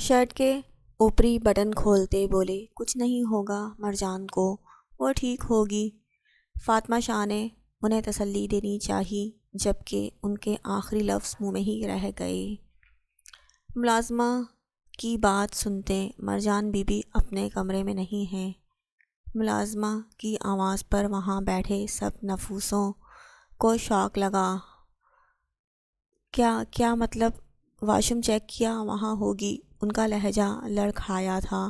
Shirt کے اوپری button کھولتے بولے، کچھ نہیں ہوگا مرجان کو، وہ ٹھیک ہوگی۔ فاطمہ شاہ نے انہیں تسلی دینی چاہی، جبکہ ان کے آخری لفظ منہ میں ہی رہ گئے۔ ملازمہ کی بات سنتے مرجان بی بی اپنے کمرے میں نہیں ہیں۔ ملازمہ کی آواز پر وہاں بیٹھے سب نفوسوں کو شاک لگا۔ کیا مطلب؟ واش روم چیک کیا؟ وہاں ہوگی۔ ان کا لہجہ لڑکھایا تھا،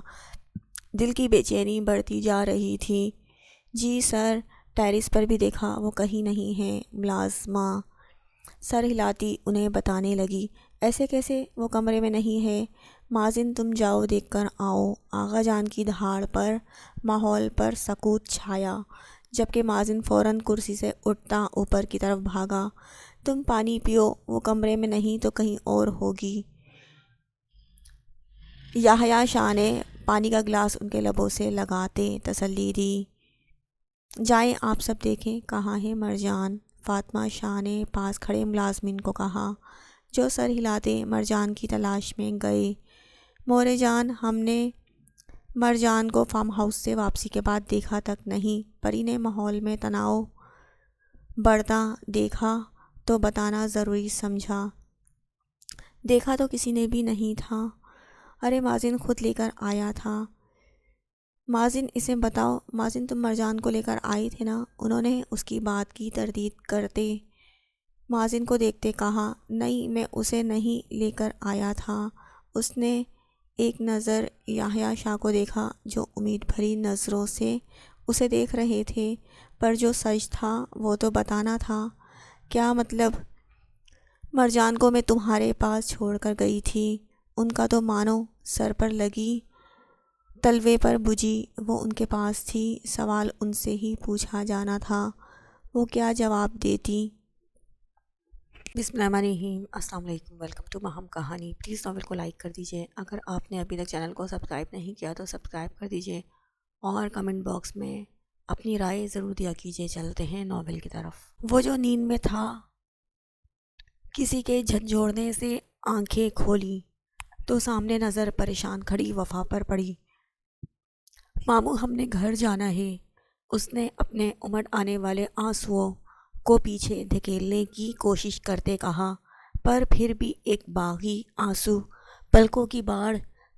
دل کی بے چینی بڑھتی جا رہی تھی۔ جی سر، ٹیرس پر بھی دیکھا، وہ کہیں نہیں ہے۔ ملازمہ سر ہلاتی انہیں بتانے لگی، ایسے کیسے؟ وہ کمرے میں نہیں ہے۔ مازن تم جاؤ دیکھ کر آؤ۔ آغا جان کی دھاڑ پر ماحول پر سکوت چھایا، جبکہ مازن فوراً کرسی سے اٹھتا اوپر کی طرف بھاگا۔ تم پانی پیو، وہ کمرے میں نہیں تو کہیں اور ہوگی۔ یحییٰ شاہ نے پانی کا گلاس ان کے لبوں سے لگاتے تسلی دی۔ جائیں آپ سب دیکھیں کہاں ہے مرجان۔ فاطمہ شاہ نے پاس کھڑے ملازمین کو کہا، جو سر ہلاتے مرجان کی تلاش میں گئے۔ مورے جان، ہم نے مرجان کو فارم ہاؤس سے واپسی کے بعد دیکھا تک نہیں۔ پری نے ماحول میں تناؤ بڑھتا دیکھا تو بتانا ضروری سمجھا۔ دیکھا تو کسی نے بھی نہیں تھا۔ ارے مازن خود لے کر آیا تھا۔ مازن اسے بتاؤ۔ مازن تم مرجان کو لے کر آئے تھے نا؟ انہوں نے اس کی بات کی تردید کرتے مازن کو دیکھتے کہا، نہیں میں اسے نہیں لے کر آیا تھا۔ اس نے ایک نظر یحییٰ شاہ کو دیکھا، جو امید بھری نظروں سے اسے دیکھ رہے تھے، پر جو سچ تھا وہ تو بتانا تھا۔ کیا مطلب؟ مرجان کو میں تمہارے پاس چھوڑ کر گئی تھی، ان کا تو مانو سر پر لگی تلوے پر بجھی، وہ ان کے پاس تھی، سوال ان سے ہی پوچھا جانا تھا، وہ کیا جواب دیتی؟ بسم اللہ الرحمن الرحیم۔ السلام علیکم، ویلکم ٹو ماہم کہانی۔ پلیز ناول کو لائک کر دیجئے، اگر آپ نے ابھی تک چینل کو سبسکرائب نہیں کیا تو سبسکرائب کر دیجئے، اور کمنٹ باکس میں اپنی رائے ضرور دیا کیجئے۔ چلتے ہیں ناول کی طرف۔ وہ جو نیند میں تھا، کسی کے جھنجھوڑنے سے آنکھیں کھولی تو سامنے نظر پریشان کھڑی وفا پر پڑی۔ ماموں ہم نے گھر جانا ہے، اس نے اپنے امڑ آنے والے آنسوؤں کو پیچھے دھکیلنے کی کوشش کرتے کہا، پر پھر بھی ایک باغی آنسو پلکوں کی باڑ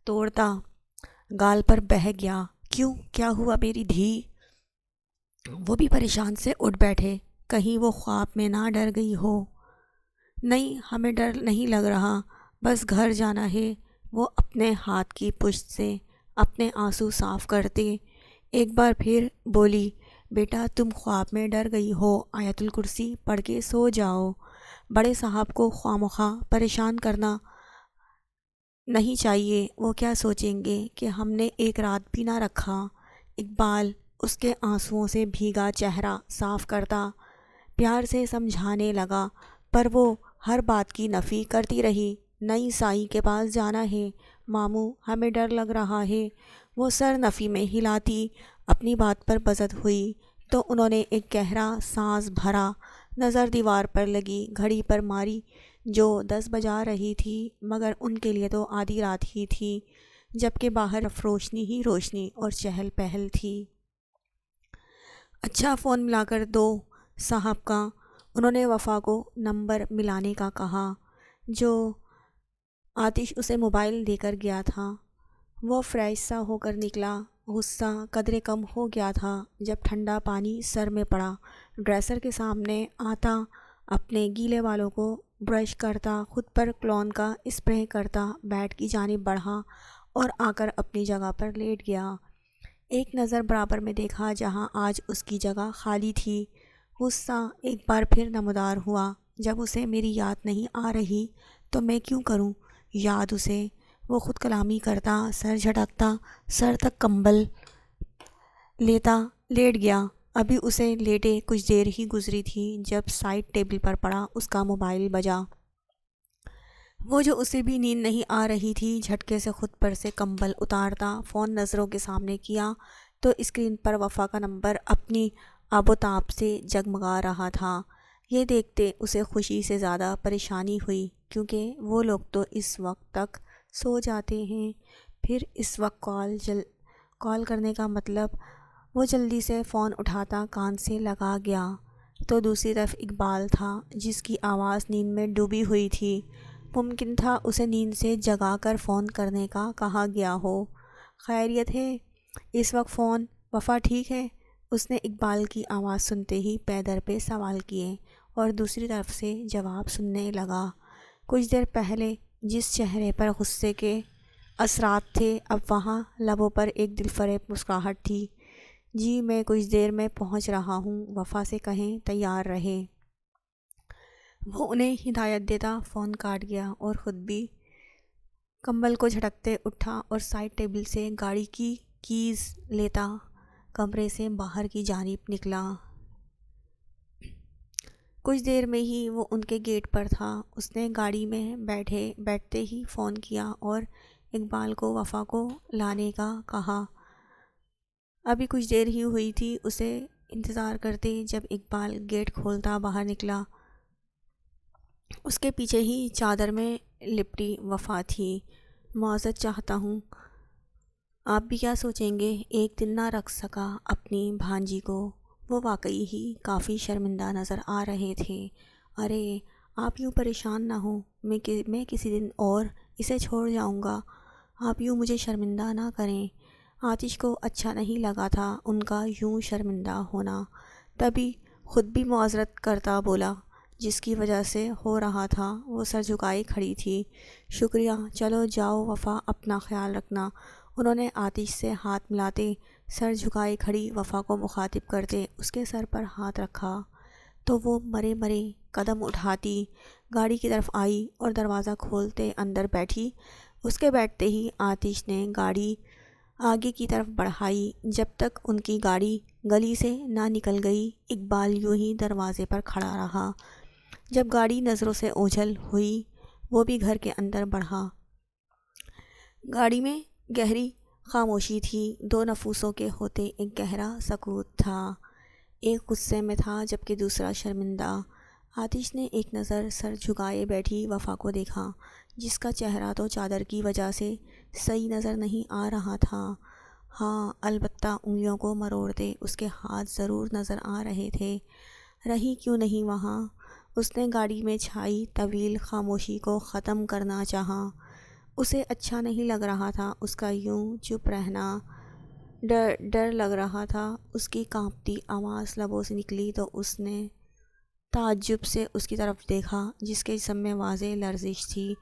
توڑتا گال پر بہہ گیا۔ کیوں؟ کیا ہوا میری دھی؟ وہ بھی پریشان سے اٹھ بیٹھے، کہیں وہ خواب میں نہ ڈر گئی ہو۔ نہیں، ہمیں ڈر نہیں لگ رہا، بس گھر جانا ہے۔ وہ اپنے ہاتھ کی پشت سے اپنے آنسو صاف کرتے ایک بار پھر بولی، بیٹا تم خواب میں ڈر گئی ہو، آیت الکرسی پڑھ کے سو جاؤ۔ بڑے صاحب کو خواہ مخواہ پریشان کرنا نہیں چاہیے، وہ کیا سوچیں گے کہ ہم نے ایک رات بھی نہ رکھا۔ اقبال اس کے آنسوؤں سے بھیگا چہرہ صاف کرتا پیار سے سمجھانے لگا، پر وہ ہر بات کی نفی کرتی رہی۔ نئی سائی کے پاس جانا ہے ماموں، ہمیں ڈر لگ رہا ہے۔ وہ سر نفی میں ہلاتی اپنی بات پر بزد ہوئی تو انہوں نے ایک گہرا سانس بھرا، نظر دیوار پر لگی گھڑی پر ماری جو 10 بجا رہی تھی، مگر ان کے لیے تو آدھی رات ہی تھی، جبکہ باہر روشنی ہی روشنی اور چہل پہل تھی۔ اچھا فون ملا کر دو صاحب کا، انہوں نے وفا کو نمبر ملانے کا کہا، جو آتش اسے موبائل دے کر گیا تھا۔ وہ فریش سا ہو کر نکلا، غصہ قدرے کم ہو گیا تھا جب ٹھنڈا پانی سر میں پڑا۔ ڈریسر کے سامنے آتا، اپنے گیلے بالوں کو برش کرتا، خود پر کلون کا اسپرے کرتا، بیڈ کی جانب بڑھا اور آ کر اپنی جگہ پر لیٹ گیا۔ ایک نظر برابر میں دیکھا جہاں آج اس کی جگہ خالی تھی۔ غصہ ایک بار پھر نمودار ہوا، جب اسے میری یاد نہیں آ رہی تو میں کیوں کروں یاد اسے؟ وہ خود کلامی کرتا، سر جھٹکتا، سر تک کمبل لیتا لیٹ گیا۔ ابھی اسے لیٹے کچھ دیر ہی گزری تھی جب سائڈ ٹیبل پر پڑا اس کا موبائل بجا۔ وہ جو اسے بھی نیند نہیں آ رہی تھی، جھٹکے سے خود پر سے کمبل اتارتا فون نظروں کے سامنے کیا تو اسکرین پر وفا کا نمبر اپنی آب و تاب سے جگمگا رہا تھا۔ یہ دیکھتے اسے خوشی سے زیادہ پریشانی ہوئی، کیونکہ وہ لوگ تو اس وقت تک سو جاتے ہیں۔ پھر اس وقت کال کرنے کا مطلب وہ جلدی سے فون اٹھاتا کان سے لگا گیا تو دوسری طرف اقبال تھا جس کی آواز نیند میں ڈوبی ہوئی تھی۔ ممکن تھا اسے نیند سے جگا کر فون کرنے کا کہا گیا ہو۔ خیریت ہے؟ اس وقت فون؟ وفا ٹھیک ہے؟ اس نے اقبال کی آواز سنتے ہی پے در پہ سوال کیے اور دوسری طرف سے جواب سننے لگا۔ کچھ دیر پہلے جس چہرے پر غصے کے اثرات تھے اب وہاں لبوں پر ایک دلفریب مسکراہٹ تھی۔ جی میں کچھ دیر میں پہنچ رہا ہوں، وفا سے کہیں تیار رہے۔ وہ انہیں ہدایت دیتا فون کاٹ گیا اور خود بھی کمبل کو جھٹکتے اٹھا اور سائڈ ٹیبل سے گاڑی کی کیز لیتا کمرے سے باہر کی جانب نکلا۔ کچھ دیر میں ہی وہ ان کے گیٹ پر تھا۔ اس نے گاڑی میں بیٹھتے ہی فون کیا اور اقبال کو وفا کو لانے کا کہا۔ ابھی کچھ دیر ہی ہوئی تھی اسے انتظار کرتے جب اقبال گیٹ کھولتا باہر نکلا۔ اس کے پیچھے ہی چادر میں لپٹی وفا تھی۔ معذرت چاہتا ہوں، آپ بھی کیا سوچیں گے، ایک دن نہ رکھ سکا اپنی بھانجی کو۔ وہ واقعی ہی کافی شرمندہ نظر آ رہے تھے۔ ارے آپ یوں پریشان نہ ہوں، میں کسی دن اور اسے چھوڑ جاؤں گا، آپ یوں مجھے شرمندہ نہ کریں۔ آتش کو اچھا نہیں لگا تھا ان کا یوں شرمندہ ہونا، تبھی خود بھی معذرت کرتا بولا جس کی وجہ سے ہو رہا تھا۔ وہ سر جھکائے کھڑی تھی۔ شکریہ، چلو جاؤ وفا، اپنا خیال رکھنا۔ انہوں نے آتش سے ہاتھ ملاتے سر جھکائے کھڑی وفا کو مخاطب کرتے اس کے سر پر ہاتھ رکھا تو وہ مرے قدم اٹھاتی گاڑی کی طرف آئی اور دروازہ کھولتے اندر بیٹھی۔ اس کے بیٹھتے ہی آتش نے گاڑی آگے کی طرف بڑھائی۔ جب تک ان کی گاڑی گلی سے نہ نکل گئی اقبال یوں ہی دروازے پر کھڑا رہا۔ جب گاڑی نظروں سے اوجھل ہوئی وہ بھی گھر کے اندر بڑھا۔ گاڑی میں گہری خاموشی تھی، دو نفوسوں کے ہوتے ایک گہرا سکوت تھا۔ ایک غصے میں تھا جبکہ دوسرا شرمندہ۔ آتش نے ایک نظر سر جھکائے بیٹھی وفا کو دیکھا جس کا چہرہ تو چادر کی وجہ سے صحیح نظر نہیں آ رہا تھا، ہاں البتہ انگلیوں کو مروڑتے اس کے ہاتھ ضرور نظر آ رہے تھے۔ رہی کیوں نہیں وہاں؟ اس نے گاڑی میں چھائی طویل خاموشی کو ختم کرنا چاہا۔ اسے اچھا نہیں لگ رہا تھا اس کا یوں چپ رہنا، ڈر لگ رہا تھا۔ اس کی کانپتی آواز لبوں سے نکلی تو اس نے تعجب سے اس کی طرف دیکھا جس کے جسم میں واضح لرزش تھی۔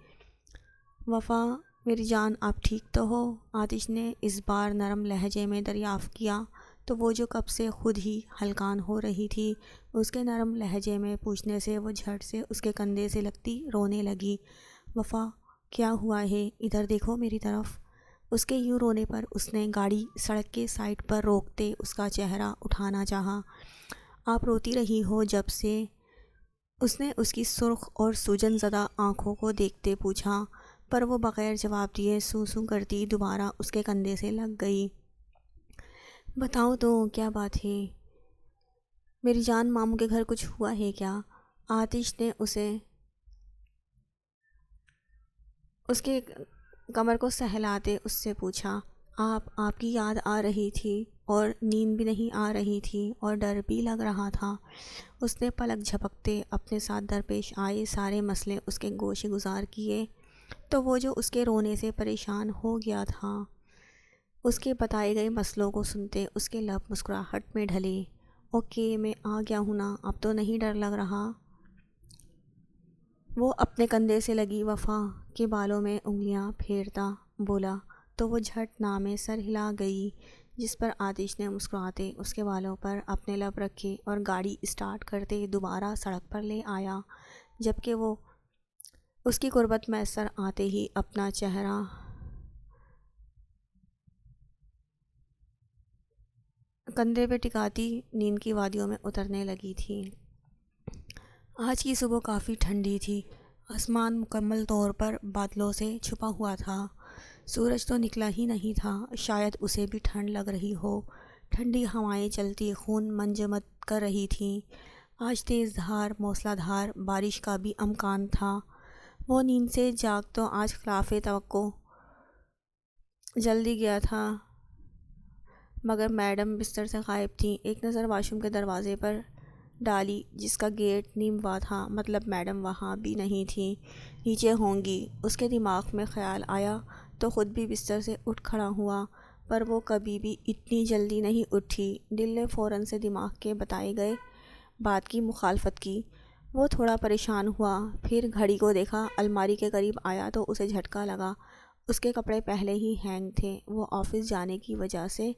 وفا میری جان، آپ ٹھیک تو ہو؟ آتش نے اس بار نرم لہجے میں دریافت کیا تو وہ جو کب سے خود ہی ہلکان ہو رہی تھی اس کے نرم لہجے میں پوچھنے سے وہ جھٹ سے اس کے کندھے سے لگتی رونے لگی۔ وفا کیا ہوا ہے؟ ادھر دیکھو میری طرف۔ اس کے یوں رونے پر اس نے گاڑی سڑک کے سائڈ پر روکتے اس کا چہرہ اٹھانا چاہا۔ آپ روتی رہی ہو جب سے؟ اس نے اس کی سرخ اور سوجن زدہ آنکھوں کو دیکھتے پوچھا، پر وہ بغیر جواب دیے سوں کرتی دوبارہ اس کے کندھے سے لگ گئی۔ بتاؤ تو کیا بات ہے میری جان، ماموں کے گھر کچھ ہوا ہے کیا؟ آتش نے اس کے کمر کو سہلاتے اس سے پوچھا۔ آپ کی یاد آ رہی تھی اور نیند بھی نہیں آ رہی تھی اور ڈر بھی لگ رہا تھا۔ اس نے پلک جھپکتے اپنے ساتھ درپیش آئے سارے مسئلے اس کے گوشے گزار کیے تو وہ جو اس کے رونے سے پریشان ہو گیا تھا اس کے بتائے گئے مسئلوں کو سنتے اس کے لب مسکراہٹ میں ڈھلے۔ اوکے میں آ گیا ہوں نا، اب تو نہیں ڈر لگ رہا؟ وہ اپنے کندھے سے لگی وفا کے بالوں میں انگلیاں پھیرتا بولا تو وہ جھٹ نہ میں سر ہلا گئی، جس پر آتش نے مسکراتے اس کے بالوں پر اپنے لب رکھے اور گاڑی اسٹارٹ کرتے دوبارہ سڑک پر لے آیا، جبکہ وہ اس کی قربت میسر آتے ہی اپنا چہرہ کندھے پہ ٹکاتی نیند کی وادیوں میں اترنے لگی تھی۔ آج کی صبح کافی ٹھنڈی تھی، آسمان مکمل طور پر بادلوں سے چھپا ہوا تھا، سورج تو نکلا ہی نہیں تھا، شاید اسے بھی ٹھنڈ لگ رہی ہو۔ ٹھنڈی ہوائیں چلتی خون منجمد کر رہی تھیں۔ آج تیز دھار موسلا دھار بارش کا بھی امکان تھا۔ وہ نیند سے جاگ تو آج خلاف توقع جلدی گیا تھا مگر میڈم بستر سے غائب تھیں۔ ایک نظر واش روم کے دروازے پر ڈالی جس کا گیٹ نیم ہوا تھا، مطلب میڈم وہاں بھی نہیں تھیں، نیچے ہوں گی۔ اس کے دماغ میں خیال آیا تو خود بھی بستر سے اٹھ کھڑا ہوا، پر وہ کبھی بھی اتنی جلدی نہیں اٹھی۔ دل نے فوراً سے دماغ کے بتائے گئے بات کی مخالفت کی۔ وہ تھوڑا پریشان ہوا، پھر گھڑی کو دیکھا، الماری کے قریب آیا تو اسے جھٹکا لگا۔ اس کے کپڑے پہلے ہی ہینگ تھے۔ وہ آفس جانے کی وجہ سے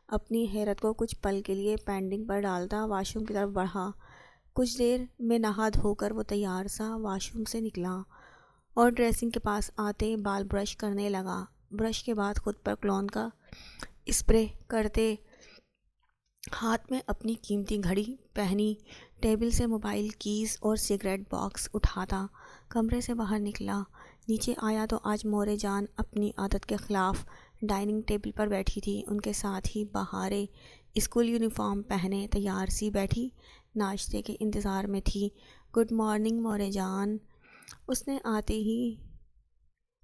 اپنی حیرت کو کچھ پل کے لیے پینڈنگ پر ڈالتا واش روم کی طرف بڑھا۔ کچھ دیر میں نہا دھو کر وہ تیار سا واش روم سے نکلا اور ڈریسنگ کے پاس آتے بال برش کرنے لگا۔ برش کے بعد خود پر کولون کا اسپرے کرتے ہاتھ میں اپنی قیمتی گھڑی پہنی، ٹیبل سے موبائل، کیز اور سگریٹ باکس اٹھاتا کمرے سے باہر نکلا۔ نیچے آیا تو آج مورے جان اپنی عادت کے خلاف ڈائننگ ٹیبل پر بیٹھی تھی۔ ان کے ساتھ ہی بہارے اسکول یونیفارم پہنے تیار سی بیٹھی ناشتے کے انتظار میں تھی۔ گڈ مارننگ مورے جان، اس نے آتے ہی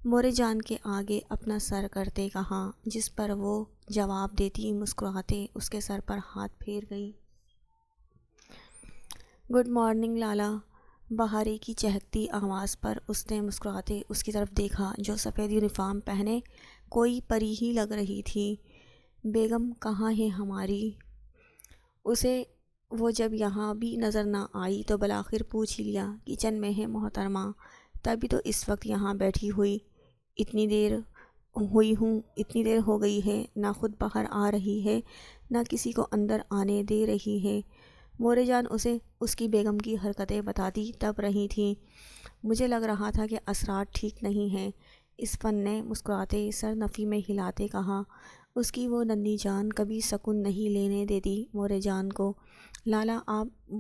مورے جان کے آگے اپنا سر کرتے کہا، جس پر وہ جواب دیتی مسکراتے اس کے سر پر ہاتھ پھیر گئی۔ گڈ مارننگ لالا۔ بہارے کی چہکتی آواز پر اس نے مسکراتے اس کی طرف دیکھا جو سفید یونیفارم پہنے کوئی پری ہی لگ رہی تھی۔ بیگم کہاں ہے ہماری؟ اسے وہ جب یہاں بھی نظر نہ آئی تو بالآخر پوچھ ہی لیا۔ کچن میں ہے محترمہ، تبھی تو اس وقت یہاں بیٹھی ہوئی اتنی دیر ہو گئی ہے، نہ خود باہر آ رہی ہے نہ کسی کو اندر آنے دے رہی ہے۔ مورے جان اسے اس کی بیگم کی حرکتیں بتاتی تب رہی تھیں۔ مجھے لگ رہا تھا کہ اثرات ٹھیک نہیں ہیں، اس فن نے مسکراتے سر نفی میں ہلاتے کہا۔ اس کی وہ ننھی جان کبھی سکون نہیں لینے دیتی مورے جان کو۔ لالا آپ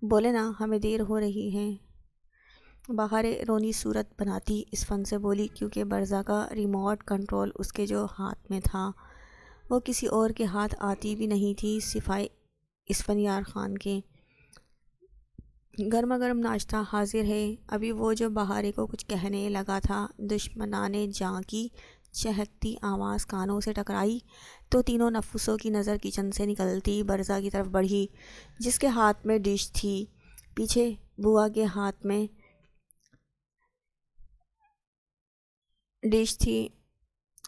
بولے نا، ہمیں دیر ہو رہی ہے۔ بہارے رونی صورت بناتی اس فن سے بولی کیونکہ برزا کا ریموٹ کنٹرول اس کے جو ہاتھ میں تھا وہ کسی اور کے ہاتھ آتی بھی نہیں تھی سوائے اسفندیار خان کے۔ گرما گرم ناشتہ حاضر ہے۔ ابھی وہ جو بہارے کو کچھ کہنے لگا تھا، دشمنانِ جاں کی چہکتی آواز کانوں سے ٹکرائی تو تینوں نفسوں کی نظر کچن سے نکلتی برزا کی طرف بڑھی جس کے ہاتھ میں ڈش تھی، پیچھے بوا کے ہاتھ میں ڈش تھی،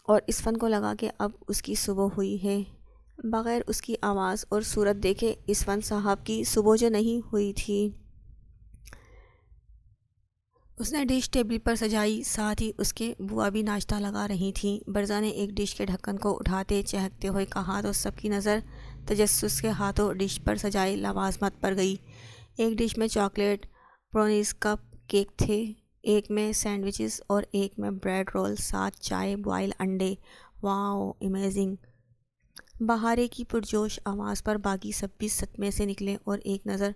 اور اس فن کو لگا کہ اب اس کی صبح ہوئی ہے۔ بغیر اس کی آواز اور صورت دیکھے اس فن صاحب کی صبح جو نہیں ہوئی تھی۔ اس نے ڈش ٹیبل پر سجائی، ساتھ ہی اس کے بوا بھی ناشتہ لگا رہی تھیں۔ برزا نے ایک ڈش کے ڈھکن کو اٹھاتے چہکتے ہوئے کہا تو سب کی نظر تجسس کے ہاتھوں ڈش پر سجائے لوازمات پر گئی۔ ایک ڈش میں چاکلیٹ براؤنیز کپ کیک تھے، ایک میں سینڈوچز اور ایک میں بریڈ رول، ساتھ چائے، بوائل انڈے۔ واو، امیزنگ! بہارے کی پرجوش آواز پر باقی سب بھی صدمے سے نکلے اور ایک نظر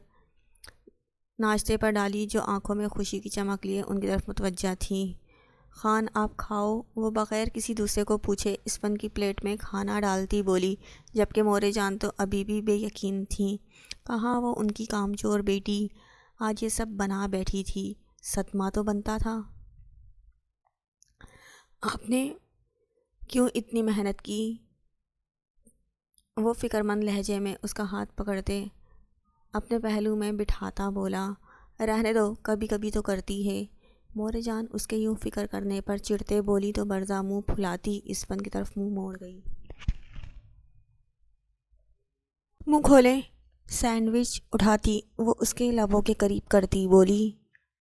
ناشتے پر ڈالی جو آنکھوں میں خوشی کی چمک لیے ان کی طرف متوجہ تھیں۔ خان آپ کھاؤ، وہ بغیر کسی دوسرے کو پوچھے اس فن کی پلیٹ میں کھانا ڈالتی بولی، جبکہ مورے جان تو ابھی بھی بے یقین تھیں۔ کہاں وہ ان کی کامچور بیٹی آج یہ سب بنا بیٹھی تھی؟ صدمہ تو بنتا تھا۔ آپ نے کیوں اتنی محنت کی؟ وہ فکرمند لہجے میں اس کا ہاتھ پکڑتے اپنے پہلو میں بٹھاتا بولا، رہنے دو، کبھی کبھی تو کرتی ہے۔ مورے جان اس کے یوں فکر کرنے پر چڑھتے بولی تو برزا منہ پھلاتی اس فن کی طرف منہ موڑ گئی۔ منہ کھولیں۔ سینڈوچ اٹھاتی وہ اس کے لبوں کے قریب کرتی بولی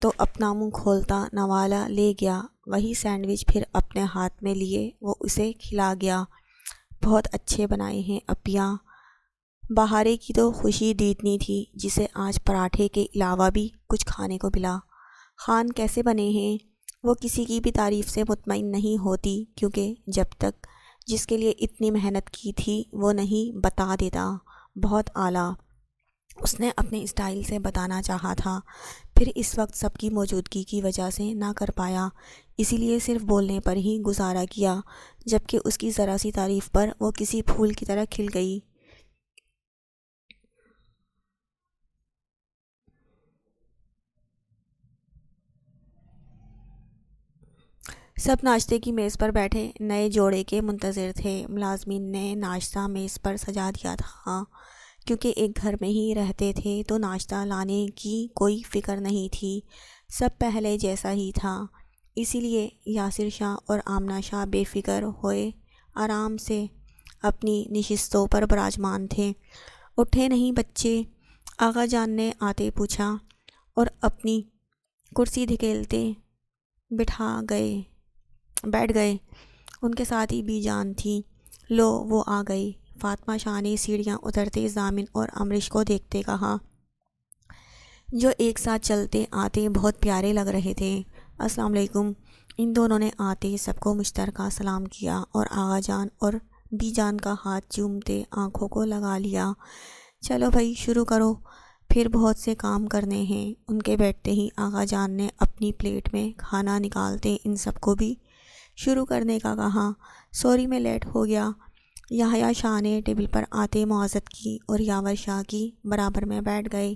تو اپنا منہ کھولتا نوالا لے گیا وہی سینڈوچ، پھر اپنے ہاتھ میں لیے وہ اسے کھلا گیا۔ بہت اچھے بنائے ہیں اپیاں۔ بہارے کی تو خوشی دیدنی تھی جسے آج پراٹھے کے علاوہ بھی کچھ کھانے کو ملا۔ خان کیسے بنے ہیں؟ وہ کسی کی بھی تعریف سے مطمئن نہیں ہوتی کیونکہ جب تک جس کے لیے اتنی محنت کی تھی وہ نہیں بتا دیتا۔ بہت اعلیٰ، اس نے اپنے اسٹائل سے بتانا چاہا تھا، پھر اس وقت سب کی موجودگی کی وجہ سے نہ کر پایا، اسی لیے صرف بولنے پر ہی گزارا کیا، جبکہ اس کی ذرا سی تعریف پر وہ کسی پھول کی طرح کھل گئی۔ سب ناشتے کی میز پر بیٹھے نئے جوڑے کے منتظر تھے۔ ملازمین نے ناشتہ میز پر سجا دیا تھا۔ کیونکہ ایک گھر میں ہی رہتے تھے تو ناشتہ لانے کی کوئی فکر نہیں تھی، سب پہلے جیسا ہی تھا۔ اسی لیے یاسر شاہ اور آمنہ شاہ بے فکر ہوئے آرام سے اپنی نشستوں پر براجمان تھے۔ اٹھے نہیں بچے، آغا جان نے آتے پوچھا اور اپنی کرسی دھکیلتے بیٹھ گئے۔ ان کے ساتھ ہی بی جان تھی۔ لو وہ آ گئی۔ فاطمہ شاہ نے سیڑھیاں اترتے ضامن اور امریش کو دیکھتے کہا، جو ایک ساتھ چلتے آتے بہت پیارے لگ رہے تھے۔ السلام علیکم۔ ان دونوں نے آتے سب کو مشترکہ سلام کیا اور آغا جان اور بی جان کا ہاتھ چومتے آنکھوں کو لگا لیا۔ چلو بھائی شروع کرو، پھر بہت سے کام کرنے ہیں۔ ان کے بیٹھتے ہی آغا جان نے اپنی پلیٹ میں کھانا نکالتے ان سب کو بھی شروع کرنے کا کہا۔ سوری میں لیٹ ہو گیا۔ یحییٰ شاہ نے ٹیبل پر آتے معاذت کی اور یاور شاہ کی برابر میں بیٹھ گئے۔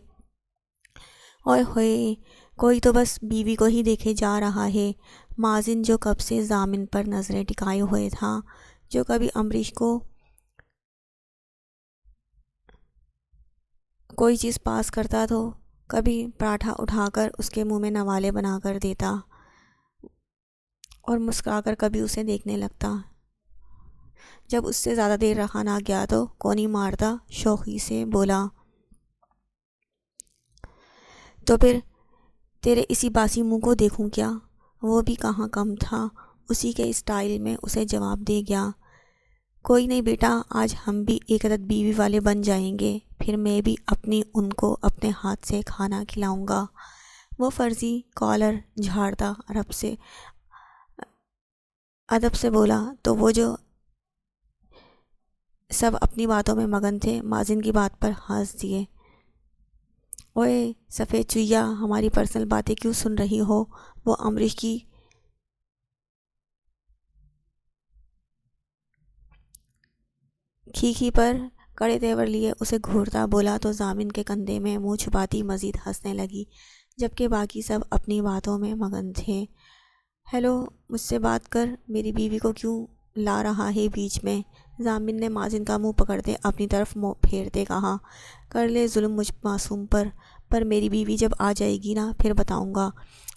اوئے ہوئے، کوئی تو بس بیوی کو ہی دیکھے جا رہا ہے۔ مازن جو کب سے ضامن پر نظریں ٹکائے ہوئے تھا، جو کبھی امریش کو کوئی چیز پاس کرتا تو کبھی پراٹھا اٹھا کر اس کے منہ میں نوالے بنا کر دیتا اور مسکرا کر کبھی اسے دیکھنے لگتا، جب اس سے زیادہ دیر رہا نہ گیا تو کونی مارتا شوخی سے بولا، تو پھر تیرے اسی باسی منہ کو دیکھوں کیا؟ وہ بھی کہاں کم تھا، اسی کے اسٹائل میں اسے جواب دے گیا، کوئی نہیں بیٹا، آج ہم بھی ایک عدد بیوی والے بن جائیں گے، پھر میں بھی ان کو اپنے ہاتھ سے کھانا کھلاؤں گا۔ وہ فرضی کالر جھاڑتا ادب سے بولا تو وہ جو سب اپنی باتوں میں مگن تھے مازن کی بات پر ہنس دیے۔ اوئے سفید چویا، ہماری پرسنل باتیں کیوں سن رہی ہو؟ وہ امریش کی کھیکھی پر کڑے تیور لیے اسے گھورتا بولا تو ضامن کے کندھے میں منہ چھپاتی مزید ہنسنے لگی، جبکہ باقی سب اپنی باتوں میں مگن تھے۔ ہیلو، مجھ سے بات کر، میری بیوی کو کیوں لا رہا ہے بیچ میں؟ ضامن نے مازن کا منہ پکڑتے اپنی طرف منہ پھیرتے کہا، کر لے ظلم مجھ معصوم پر میری بیوی جب آ جائے گی نا پھر بتاؤں گا۔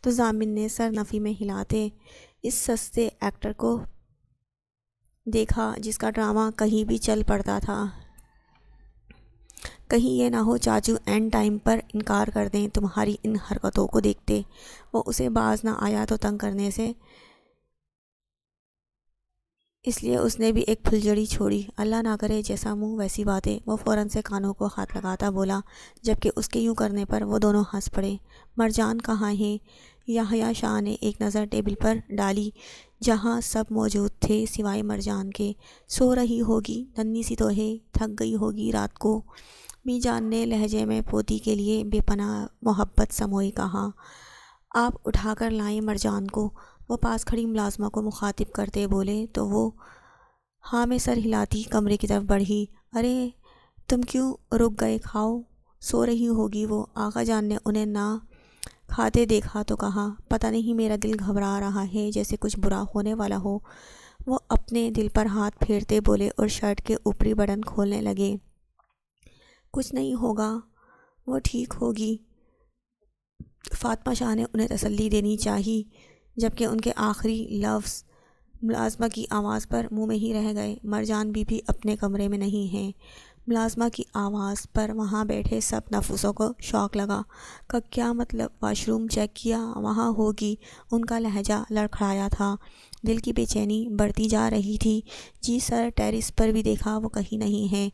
تو ضامن نے سر نفی میں ہلاتے اس سستے ایکٹر کو دیکھا جس کا ڈرامہ کہیں بھی چل پڑتا تھا۔ کہیں یہ نہ ہو چاچو اینڈ ٹائم پر انکار کر دیں تمہاری ان حرکتوں کو دیکھتے۔ وہ اسے باز نہ آیا تو تنگ کرنے سے، اس لیے اس نے بھی ایک پھلجھڑی چھوڑی، اللہ نہ کرے جیسا منہ ویسی باتیں۔ وہ فوراً سے کانوں کو ہاتھ لگاتا بولا، جبکہ اس کے یوں کرنے پر وہ دونوں ہنس پڑے۔ مرجان کہاں ہے؟ یحییٰ شاہ نے ایک نظر ٹیبل پر ڈالی جہاں سب موجود تھے سوائے مرجان کے۔ سو رہی ہوگی، ننھی سی تو ہے، تھک گئی ہوگی رات کو۔ بی جان نے لہجے میں پوتی کے لیے بے پناہ محبت سموئے کہا، آپ اٹھا کر لائیں مرجان کو۔ وہ پاس کھڑی ملازمہ کو مخاطب کرتے بولے تو وہ ہاں میں سر ہلاتی کمرے کی طرف بڑھی۔ ارے تم کیوں رک گئے، کھاؤ، سو رہی ہوگی وہ۔ آغا جان نے انہیں نہ کھاتے دیکھا تو کہا، پتہ نہیں میرا دل گھبرا رہا ہے جیسے کچھ برا ہونے والا ہو۔ وہ اپنے دل پر ہاتھ پھیرتے بولے اور شرٹ کے اوپری بٹن کھولنے لگے، کچھ نہیں ہوگا، وہ ٹھیک ہوگی۔ فاطمہ شاہ نے انہیں تسلی دینی چاہی، جبکہ ان کے آخری لفظ ملازمہ کی آواز پر منہ میں ہی رہ گئے، مرجان بھی اپنے کمرے میں نہیں ہیں۔ ملازمہ کی آواز پر وہاں بیٹھے سب نفوسوں کو شوق لگا۔ کیا مطلب؟ واش روم چیک کیا؟ وہاں ہوگی۔ ان کا لہجہ لڑکھڑایا تھا، دل کی بے چینی بڑھتی جا رہی تھی۔ جی سر، ٹیرس پر بھی دیکھا، وہ کہیں نہیں ہے۔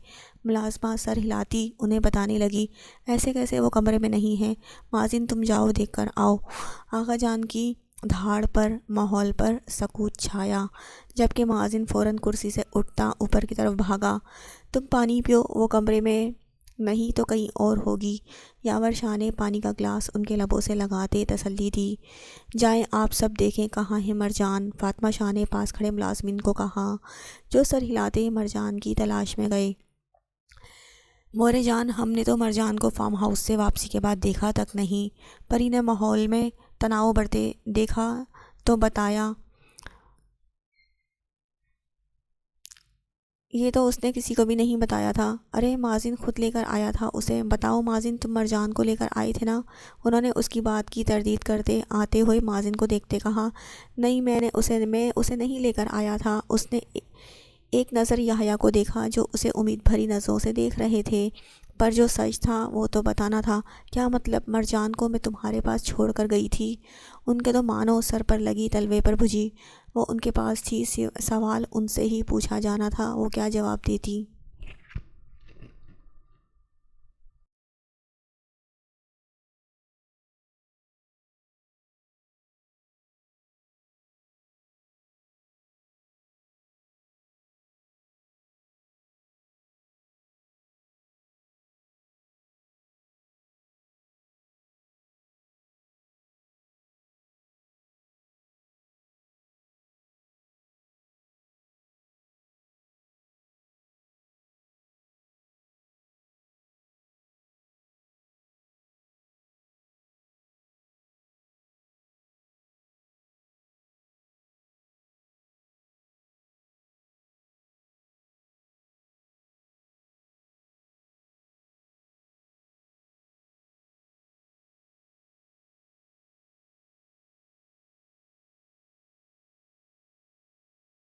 ملازمہ سر ہلاتی انہیں بتانے لگی، ایسے کیسے وہ کمرے میں نہیں ہیں؟ مازن تم جاؤ دیکھ کر آؤ۔ آغا جان کی دھاڑ پر ماحول پر سکوت چھایا، جبکہ مازن فوراً کرسی سے اٹھتا اوپر کی طرف بھاگا، تم پانی پیو، وہ کمرے میں نہیں تو کہیں اور ہوگی۔ یاور شاہ نے پانی کا گلاس ان کے لبوں سے لگاتے تسلی دی، جائیں آپ سب دیکھیں کہاں ہے مرجان۔ فاطمہ شاہ نے پاس کھڑے ملازمین کو کہا، جو سر ہلاتے مرجان کی تلاش میں گئے۔ مورے جان، ہم نے تو مرجان کو فارم ہاؤس سے واپسی کے بعد دیکھا تک نہیں۔ پری نے ماحول میں تناؤ بڑھتے دیکھا تو بتایا، یہ تو اس نے کسی کو بھی نہیں بتایا تھا۔ ارے مازن خود لے کر آیا تھا اسے۔ بتاؤ مازن، تم مرجان کو لے کر آئے تھے نا؟ انہوں نے اس کی بات کی تردید کرتے آتے ہوئے مازن کو دیکھتے کہا، نہیں، میں اسے نہیں لے کر آیا تھا۔ اس نے ایک نظر یحییٰ کو دیکھا جو اسے امید بھری نظروں سے دیکھ رہے تھے، پر جو سچ تھا وہ تو بتانا تھا۔ کیا مطلب؟ مرجان کو میں تمہارے پاس چھوڑ کر گئی تھی؟ ان کے تو مانو سر پر لگی تلوے پر بجھی۔ وہ ان کے پاس تھی، سوال ان سے ہی پوچھا جانا تھا، وہ کیا جواب دیتی؟